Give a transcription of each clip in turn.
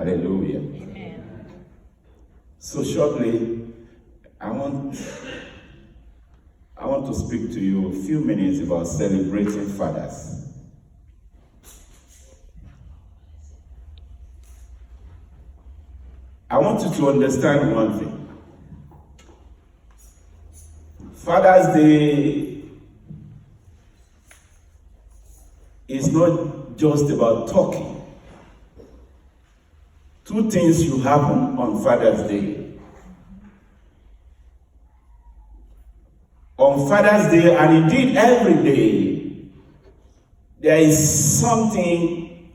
Hallelujah. Amen. So shortly, I want to speak to you a few minutes about celebrating fathers. I want you to understand one thing. Father's Day is not just about talking. Two things should happen on Father's Day. On Father's Day, and indeed every day, there is something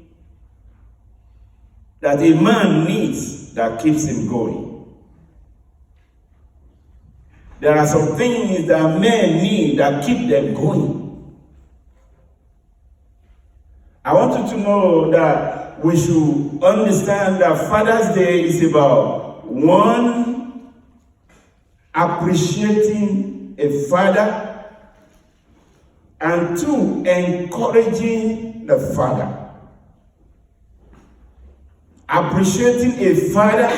that a man needs that keeps him going. There are some things that men need that keep them going. I want you to know that we should understand that Father's Day is about, one, appreciating a father, and two, encouraging the father. Appreciating a father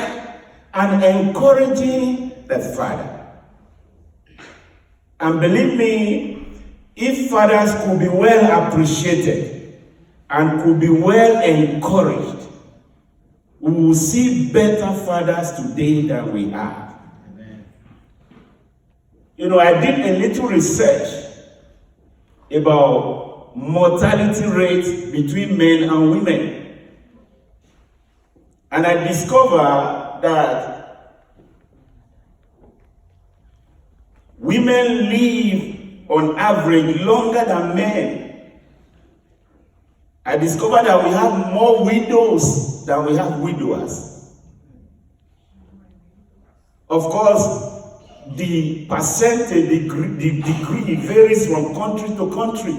and encouraging the father. And believe me, if fathers could be well appreciated and could be well encouraged, we will see better fathers today than we have. Amen. You know, I did a little research about mortality rates between men and women. And I discovered that women live on average longer than men. I discovered that we have more widows than we have widowers. Of course, the percentage, the degree varies from country to country.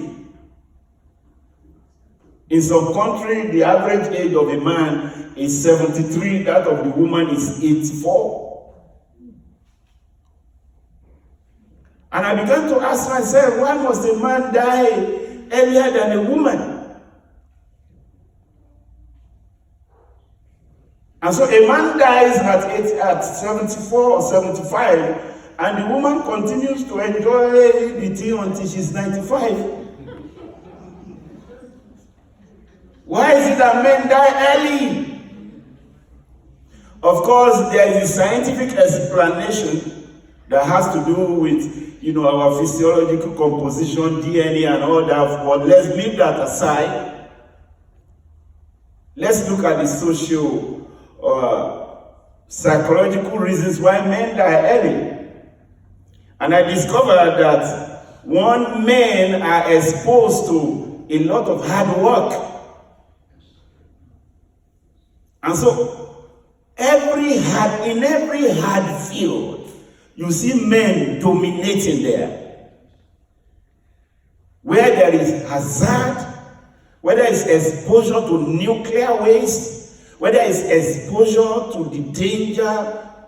In some countries, the average age of a man is 73, that of the woman is 84. And I began to ask myself, why must a man die earlier than a woman? And so a man dies at 74 or 75, and the woman continues to enjoy the tea until she's 95. Why is it that men die early? Of course, there is a scientific explanation that has to do with, our physiological composition, DNA and all that, but let's leave that aside. Let's look at the psychological reasons why men die early. And I discovered that men are exposed to a lot of hard work. And so in every hard field, you see men dominating there. Where there is hazard, whether it's exposure to nuclear waste, whether it's exposure to the danger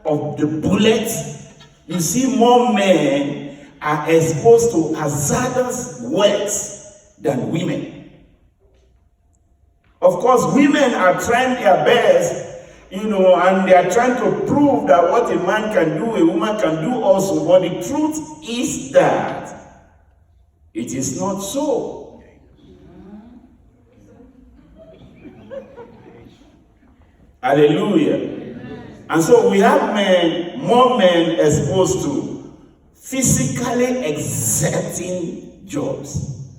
of the bullets, you see more men are exposed to hazardous works than women. Of course, women are trying their best, and they are trying to prove that what a man can do, a woman can do also. But the truth is that it is not so. Hallelujah. Amen. And so we have more men exposed to physically exerting jobs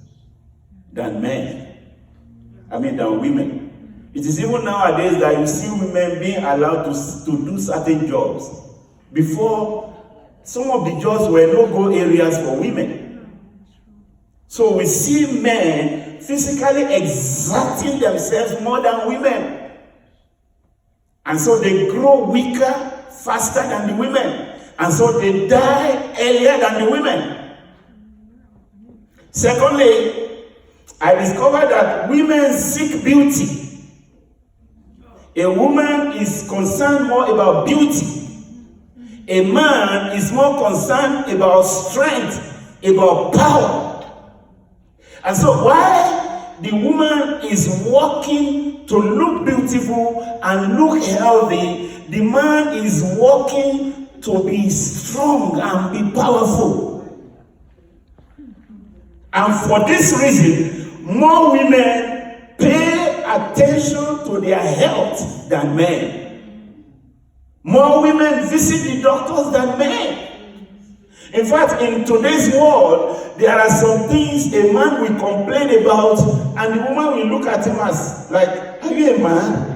than women. It is even nowadays that you see women being allowed to do certain jobs. Before, some of the jobs were no-go areas for women. So we see men physically exerting themselves more than women. And so they grow weaker faster than the women. And so they die earlier than the women. Secondly, I discovered that women seek beauty. A woman is concerned more about beauty. A man is more concerned about strength, about power. And so while the woman is working to look beautiful and look healthy. The man is working to be strong and be powerful. And for this reason, more women pay attention to their health than men. More women visit the doctors than men. In fact, in today's world, there are some things a man will complain about, and the woman will look at him as like, are you a man?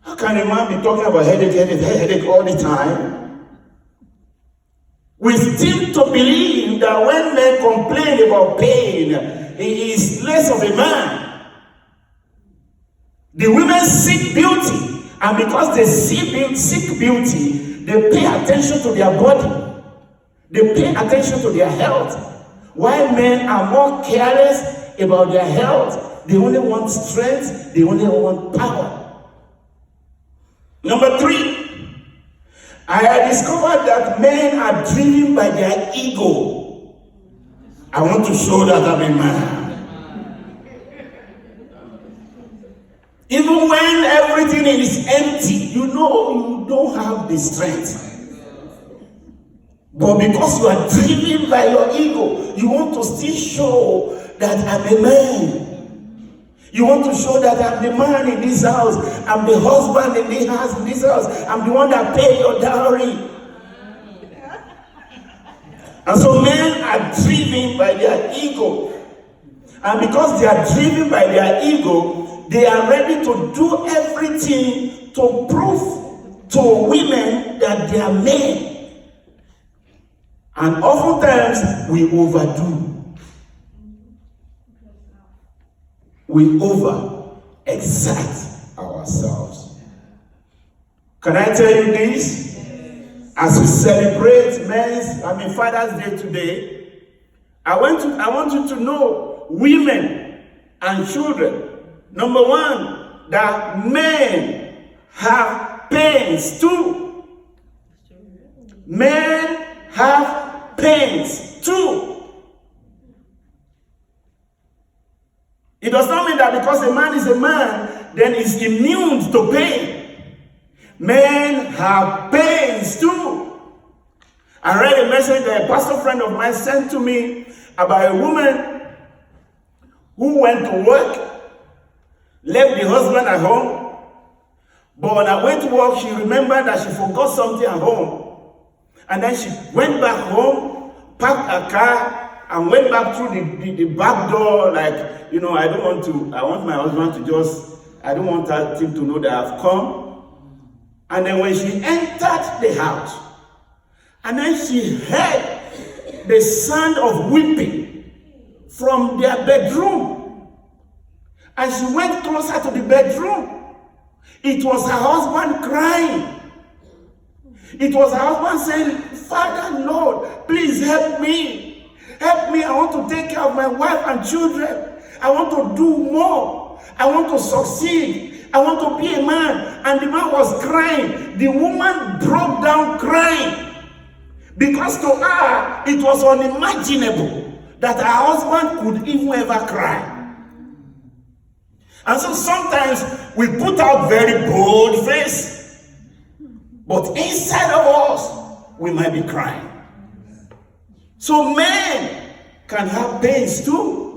How can a man be talking about headache all the time? We seem to believe that when men complain about pain, he is less of a man. The women seek beauty, and because they seek beauty, they pay attention to their body. They pay attention to their health. While men are more careless about their health, they only want strength, they only want power. Number 3. I have discovered that men are driven by their ego. I want to show that I'm a man. Even when everything is empty, you know you don't have the strength. But because you are driven by your ego, you want to still show that I'm a man. You want to show that I'm the man in this house. I'm the husband in this house. I'm the one that paid your dowry. And so men are driven by their ego. And because they are driven by their ego, they are ready to do everything to prove to women that they are men. And oftentimes we overdo. We over-exert ourselves. Can I tell you this? As we celebrate Father's Day today, I want you to know, women and children, number 1, that men have pains too. Men have pains too. It does not mean that because a man is a man, then he's immune to pain. Men have pains too. I read a message that a pastor friend of mine sent to me about a woman who went to work, left the husband at home, but when I went to work, she remembered that she forgot something at home. And then she went back home, parked her car, and went back through the back door, like, I want my husband to I don't want him to know that I've come. And then when she entered the house, and then she heard the sound of weeping from their bedroom. And she went closer to the bedroom. It was her husband crying. It was her husband saying, Father, Lord, please help me. Help me, I want to take care of my wife and children. I want to do more. I want to succeed. I want to be a man. And the man was crying. The woman broke down crying. Because to her, it was unimaginable that her husband could even ever cry. And so sometimes we put out very bold face, but inside of us, we might be crying. So men can have pains too.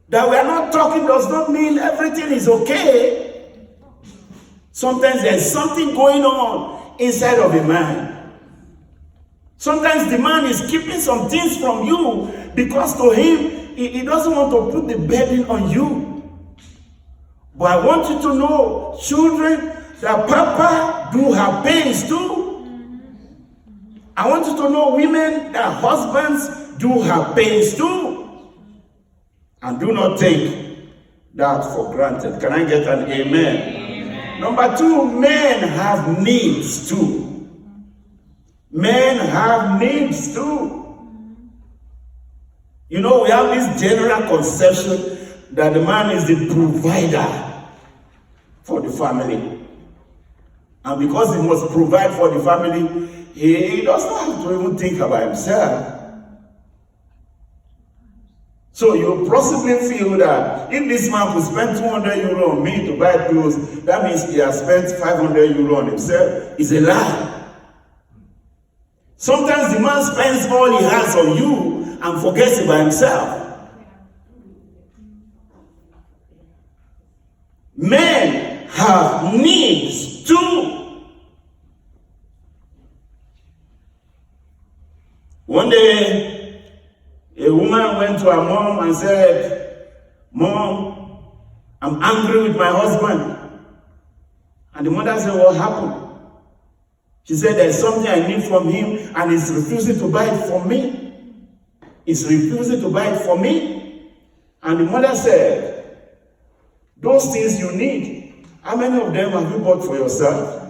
That we are not talking does not mean everything is okay. Sometimes there's something going on inside of a man. Sometimes the man is keeping some things from you because to him, he doesn't want to put the burden on you. But I want you to know, children, that Papa do have pains too. I want you to know, women, that husbands do have pains too. And do not take that for granted. Can I get an amen? Amen. Number 2, men have needs too. Men have needs too. We have this general conception that the man is the provider for the family. And because he must provide for the family, he does not have to even think about himself. So you possibly feel that if this man could spend 200 euro on me to buy clothes, that means he has spent 500 euro on himself. It's a lie. Sometimes the man spends all he has on you and forgets about himself. Men have needs too. One day, a woman went to her mom and said, "Mom, I'm angry with my husband." And the mother said, "What happened?" She said, "There's something I need from him and he's refusing to buy it for me. He's refusing to buy it for me." And the mother said, "Those things you need, how many of them have you bought for yourself?"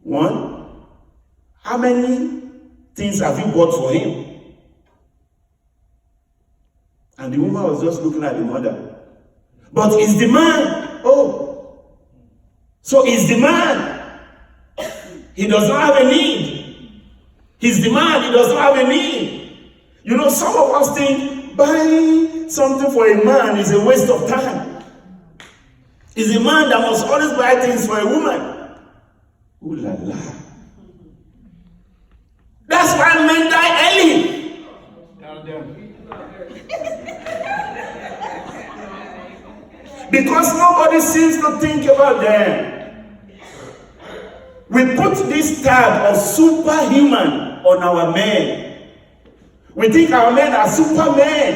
One. How many things have you bought for him? And the woman was just looking at the mother. "But it's the man." Oh. So it's the man. He does not have a need. He's the man. He does not have a need. You know, some of us think buying something for a man is a waste of time. It's a man that must always buy things for a woman. Ooh la la. That's why men die early. Tell them. Because nobody seems to think about them. We put this tag of superhuman on our men. We think our men are supermen.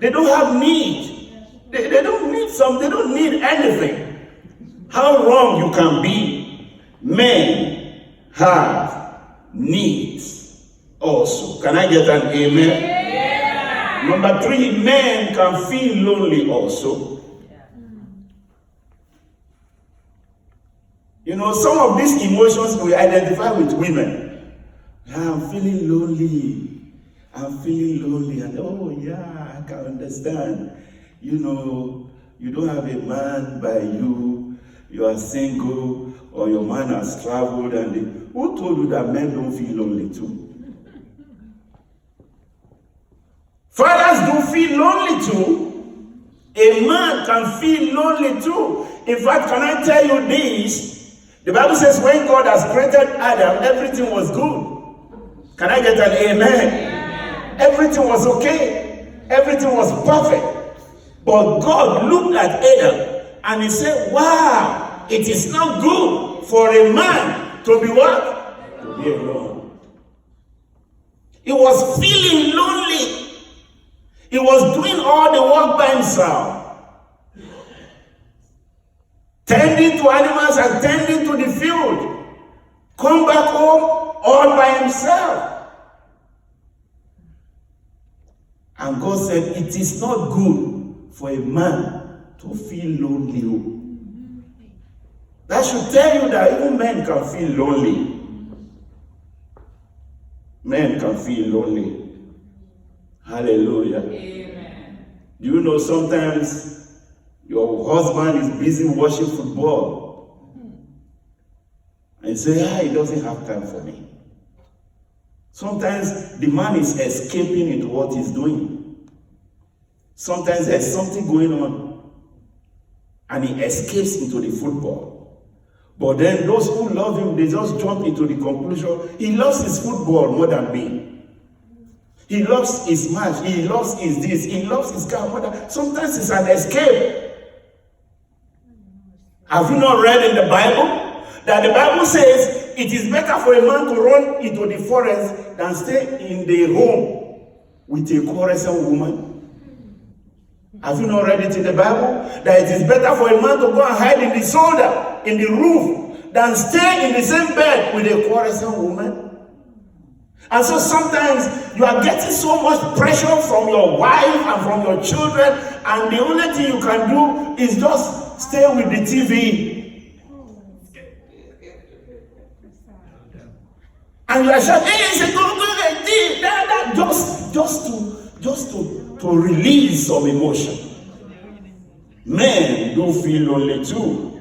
They don't have need. They don't need something. They don't need anything. How wrong you can be. Men have needs also. Can I get an amen? Yeah. Number 3, men can feel lonely also. You know, some of these emotions we identify with women. I'm feeling lonely. I'm feeling lonely. And oh yeah, I can understand. You know, you don't have a man by you. You are single, or your man has traveled. And who told you that men don't feel lonely too? Fathers do feel lonely too. A man can feel lonely too. In fact, can I tell you this? The Bible says when God has created Adam, everything was good. Can I get an amen? Amen. Everything was okay. Everything was perfect. But God looked at Adam and he said, wow, it is not good for a man to be what? To be alone. He was feeling lonely. He was doing all the work by himself. Tending to animals and tending to the field. Come back home all by himself. And God said, it is not good for a man to feel lonely. That should tell you that even men can feel lonely. Men can feel lonely. Hallelujah. Amen. Do you know sometimes your husband is busy watching football and you say, he doesn't have time for me. Sometimes the man is escaping into what he's doing. Sometimes there's something going on and he escapes into the football. But then those who love him, they just jump into the conclusion, he loves his football more than me. He loves his match, he loves his this, he loves his car more than... Sometimes it's an escape. Have you not read in the Bible that the Bible says it is better for a man to run into the forest than stay in the home with a quarrelsome woman? Have you not read it in the Bible that it is better for a man to go and hide in the shoulder, in the roof, than stay in the same bed with a quarrelsome woman? And so sometimes you are getting so much pressure from your wife and from your children, and the only thing you can do is just stay with the TV. And you are shouting, hey, it's a good just to release some emotion. Men do feel lonely too.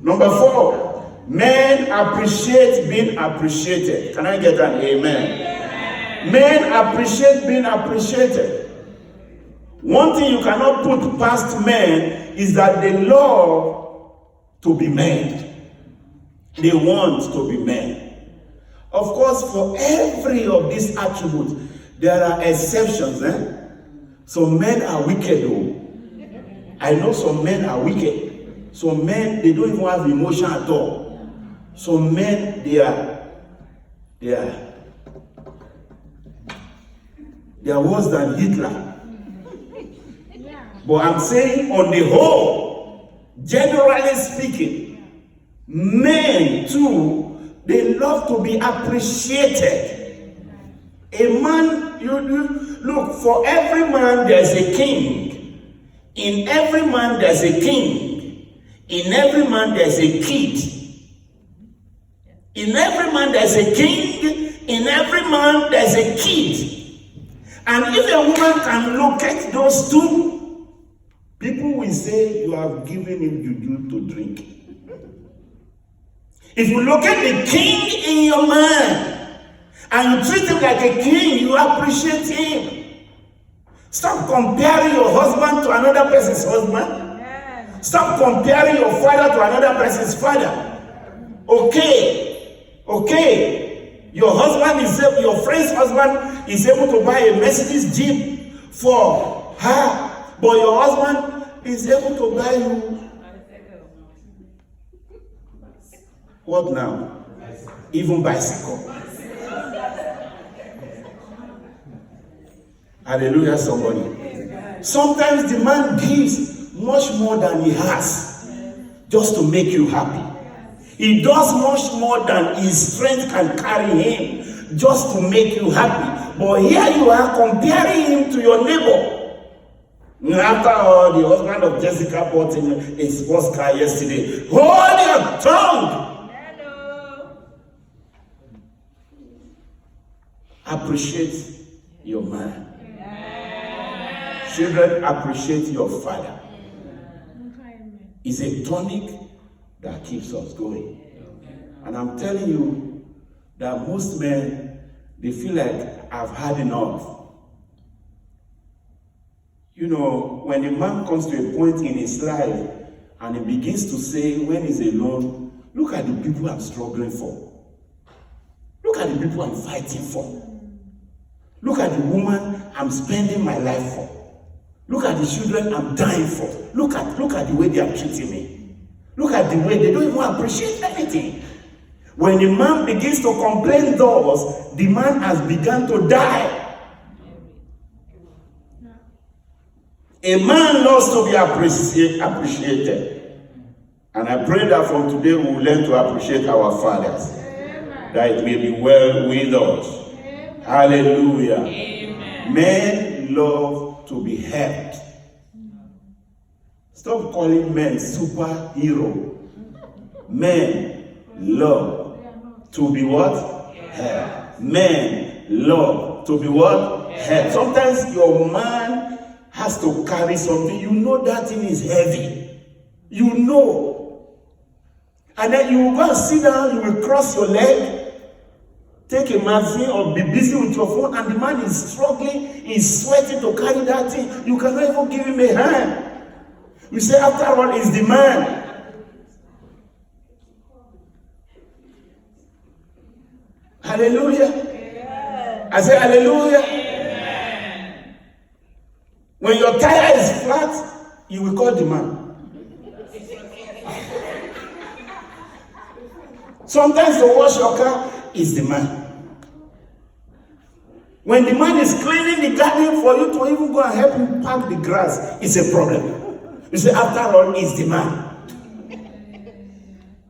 Number 4, men appreciate being appreciated. Can I get an amen? Men appreciate being appreciated. One thing you cannot put past men is that they love to be men. They want to be men. Of course, for every of these attributes, there are exceptions. Some men are wicked. I know some men are wicked. Some men, they don't even have emotion at all. Some men, they are worse than Hitler. But I'm saying on the whole, generally speaking, men too, they love to be appreciated. A man, you look, for every man there's a king. In every man there's a king. In every man there's a kid. In every man there's a king. In every man there's a kid. And if a woman can locate those two, people will say you have given him juju to drink. If you locate the king in your man and you treat him like a king, you appreciate him. Stop comparing your husband to another person's husband. Yes. Stop comparing your father to another person's father. Okay. Your friend's husband is able to buy a Mercedes Jeep for her, but your husband is able to buy you what now? Even bicycle. Hallelujah, somebody. Sometimes the man gives much more than he has just to make you happy. He does much more than his strength can carry him just to make you happy. But here you are comparing him to your neighbor. After all, the husband of Jessica bought him a sports car yesterday. Hold your tongue! Hello. Appreciate your man. Yeah. Children, appreciate your father. It's a tonic that keeps us going. And I'm telling you that most men, they feel like I've had enough. You know, when a man comes to a point in his life and he begins to say, when he's alone, look at the people I'm struggling for. Look at the people I'm fighting for. Look at the woman I'm spending my life for. Look at the children I'm dying for. Look at the way they are treating me. Look at the way they don't even appreciate anything. When a man begins to complain thus, the man has begun to die. A man loves to be appreciated. And I pray that from today we will learn to appreciate our fathers. Amen. That it may be well with us. Amen. Hallelujah. Amen. Men love to be helped. Stop calling men superhero. Men love to be what? Helped. Men love to be what? Helped. Sometimes your man has to carry something. You know that thing is heavy. You know. And then you will go and sit down, you will cross your leg, take a magazine or be busy with your phone, and the man is struggling, he's sweating to carry that thing. You cannot even give him a hand. You say, after all, it's the man. Hallelujah. Yeah. I say hallelujah. When your tire is flat, you will call the man. Sometimes to wash your car is the man. When the man is cleaning the garden for you to even go and help him pack the grass, it's a problem. You say, after all, it's the man.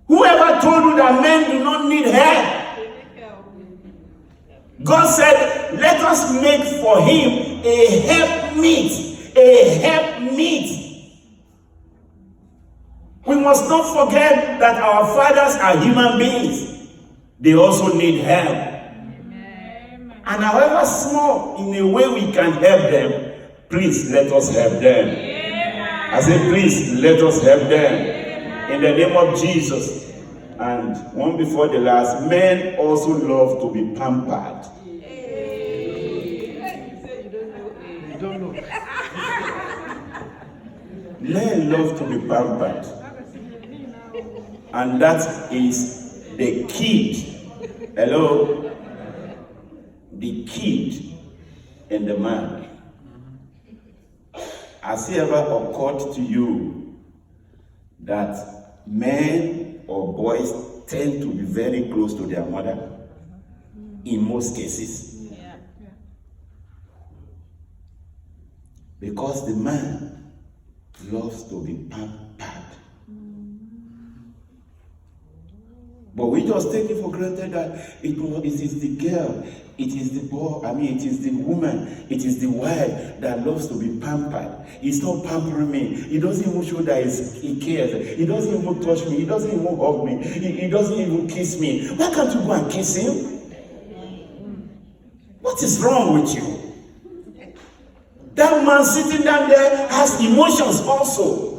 Whoever told you that men do not need help? God said, let us make for him a helpmeet. A helpmeet. We must not forget that our fathers are human beings. They also need help. Amen. And however small, in a way we can help them, please let us help them. Amen. I say, please let us help them. Amen. In the name of Jesus. And one before the last, men also love to be pampered. You don't know. Men love to be pampered. And that is the kid. Hello? The kid in the man. Has it ever occurred to you that men or boys tend to be very close to their mother? In most cases. Yeah. Because the man loves to be pampered. But we just take it for granted that it is the girl, it is the boy, it is the woman, it is the wife that loves to be pampered. He's not pampering me. He doesn't even show that he cares. He doesn't even touch me. He doesn't even hug me. He doesn't even kiss me. Why can't you go and kiss him? What is wrong with you? That man sitting down there has emotions also.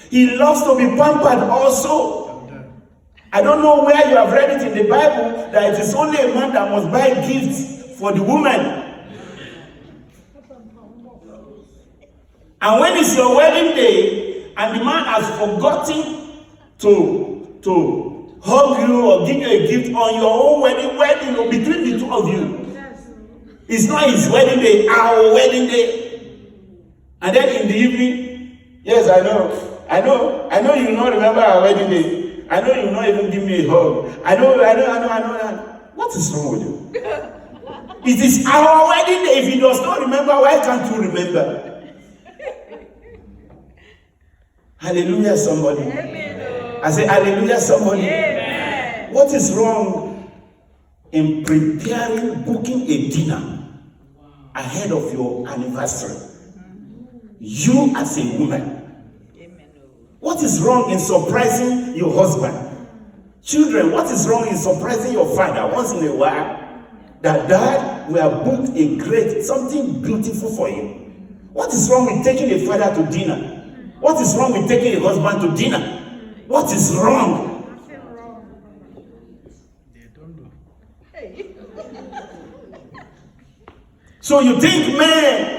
He loves to be pampered also. I don't know where you have read it in the Bible that it is only a man that must buy gifts for the woman. And when it's your wedding day and the man has forgotten to hug you or give you a gift on your own wedding or between the two of you, it's not his wedding day, our wedding day. And then in the evening, yes, I know you will not remember our wedding day. I know you will not even give me a hug. I know. What is wrong with you? It is our wedding day. If he does not remember, why can't you remember? Hallelujah, somebody. Amen. I say, hallelujah, somebody. Amen. What is wrong in preparing, booking a dinner ahead of your anniversary? You as a woman. What is wrong in surprising your husband? Children, what is wrong in surprising your father once in a while? That dad, we have booked something beautiful for you. What is wrong with taking a father to dinner? What is wrong with taking a husband to dinner? What is wrong? They don't do. So you think, man,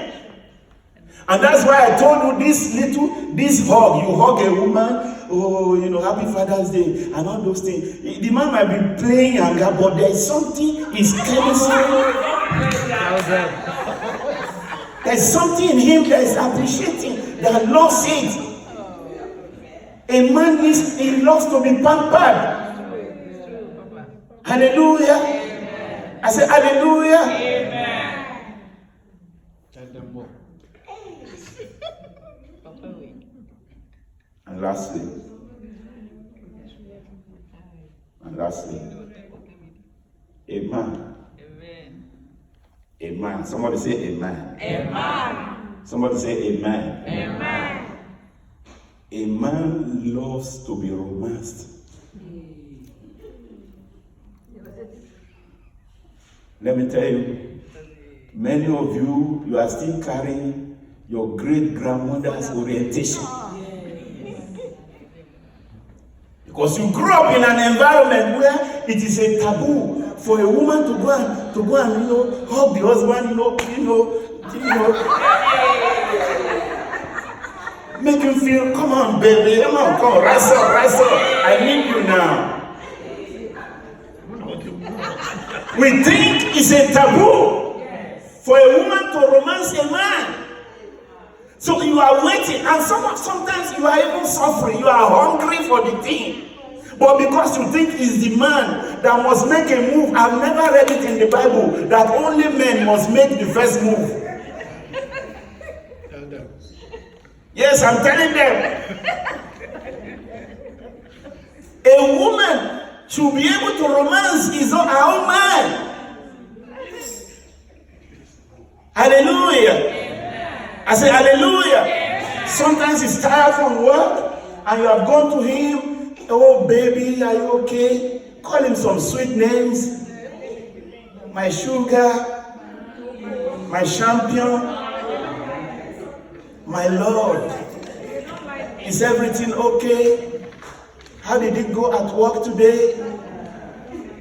and that's why I told you this hug, you hug a woman, happy Father's Day, and all those things. The man might be playing anger, but there's something he's chemistry. There's something in him that is appreciating, that loves it. A man he loves to be pampered. Hallelujah. I say hallelujah. And lastly, a man. Somebody say amen. Amen. Somebody say amen. Amen. A man loves to be romanced. Let me tell you, many of you are still carrying your great grandmother's orientation. Because you grew up in an environment where it is a taboo for a woman to go and hug the husband, make him feel, come on, baby, come on, rise up, I need you now. We think it's a taboo for a woman to romance a man. So you are waiting, and sometimes you are even suffering. You are hungry for the thing. But because you think it's the man that must make a move, I've never read it in the Bible that only men must make the first move. Yes, I'm telling them. A woman should be able to romance her own man. Hallelujah. I say hallelujah. Sometimes he's tired from work and you have gone to him, oh baby, are you okay? Call him some sweet names. My sugar, my champion, my Lord. Is everything okay? How did it go at work today?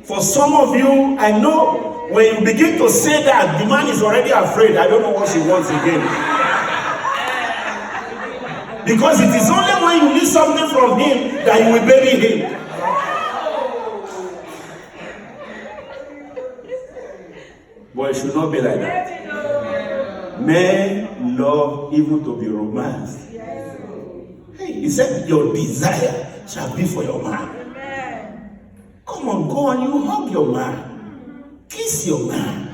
For some of you, I know when you begin to say that, the man is already afraid. I don't know what she wants again. Because it is only when you need something from him that you will baby him. But it should not be like that. Men love even to be romanced. Hey, he said, your desire shall be for your man. Come on, go on, you hug your man. Kiss your man.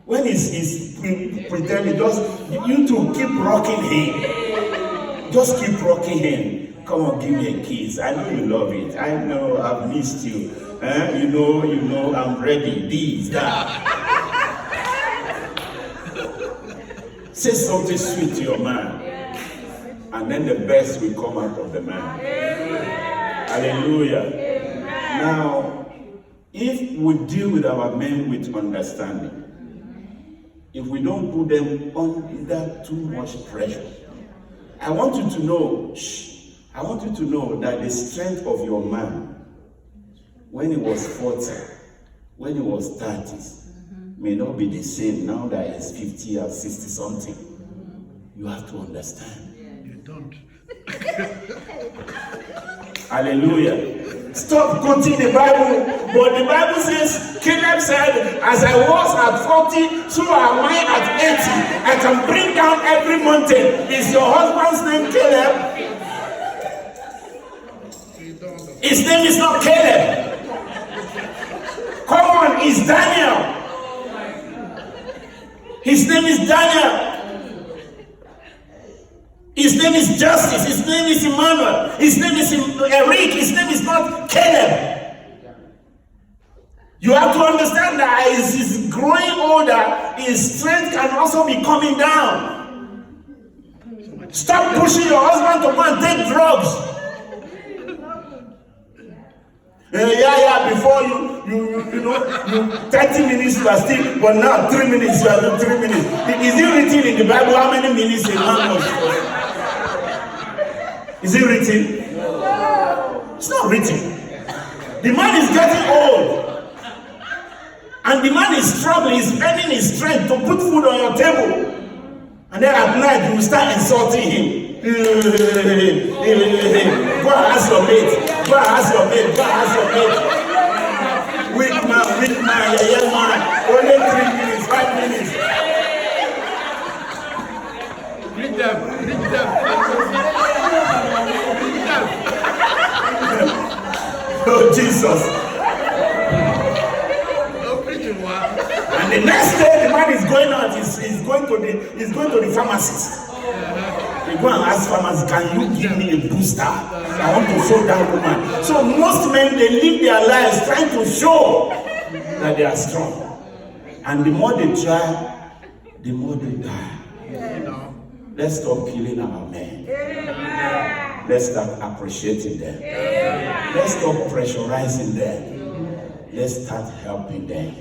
When he's pretending, just you to keep rocking him. Just keep rocking him. Come on, give me a kiss. I know you love it. I know I've missed you. You know, I'm ready. This, that. Say something sweet to your man. And then the best will come out of the man. Hallelujah. Now, if we deal with our men with understanding, if we don't put them under too much pressure, I want you to know that the strength of your man, when he was 40, when he was 30, may not be the same now that he's 50 or 60 something. You have to understand. You don't. Hallelujah. Stop quoting the Bible. But the Bible says, Caleb said, as I was at 40, so am I at 80. I can bring down every mountain. Is your husband's name Caleb? His name is not Caleb. Come on, it's Daniel. His name is Daniel. His name is Justice. His name is Emmanuel. His name is Eric. His name is not Caleb. You have to understand that as he's growing older, his strength can also be coming down. Stop pushing your husband to go and take drugs. Before you know, 30 minutes you are still, but now 3 minutes you are doing 3 minutes. Is it written in the Bible how many minutes a man must do? Is it written? It's not written. The man is getting old. And the man is struggling, he's spending his strength to put food on your table. And then at night you will start insulting him. Go and ask your mate. Go and ask your mate. Go and ask your mate. Weak man, young man. Only 3 minutes, 5 minutes. Bring them. Oh, Jesus. And the next day, the man is going out. He's going to the pharmacist. He go and ask pharmacist, can you give me a booster? I want to show that woman. So most men, they live their lives trying to show that they are strong. And the more they try, the more they die. Let's stop killing our men. Let's start appreciating them. Let's stop pressurizing them. Let's start helping them.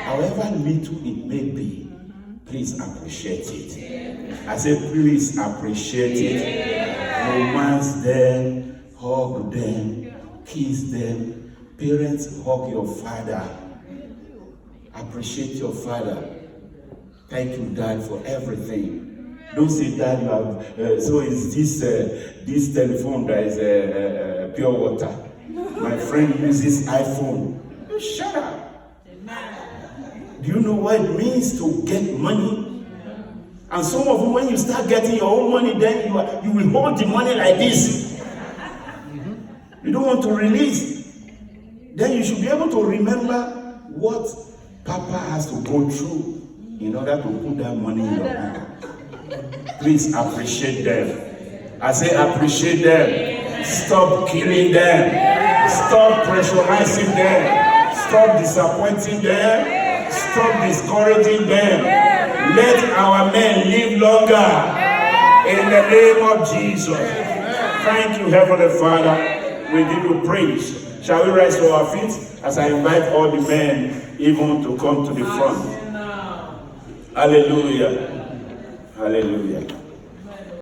However little it may be, please appreciate it. I say, please appreciate it. Romance them, hug them, kiss them. Parents, hug your father. Appreciate your father. Thank you, Dad, for everything. Don't say, Dad, you have. So is this telephone that is pure water? My friend uses iPhone. Shut up. Do you know what it means to get money? And some of you, when you start getting your own money, then you will hold the money like this. You don't want to release. Then you should be able to remember what Papa has to go through in order to put that money in your hand. Please appreciate them. I say appreciate them. Stop killing them. Stop pressurizing them. Stop disappointing them. Stop discouraging them. Let our men live longer. In the name of Jesus. Thank you, Heavenly Father. We give you praise. Shall we rise to our feet as I invite all the men even to come to the front? Hallelujah. Hallelujah.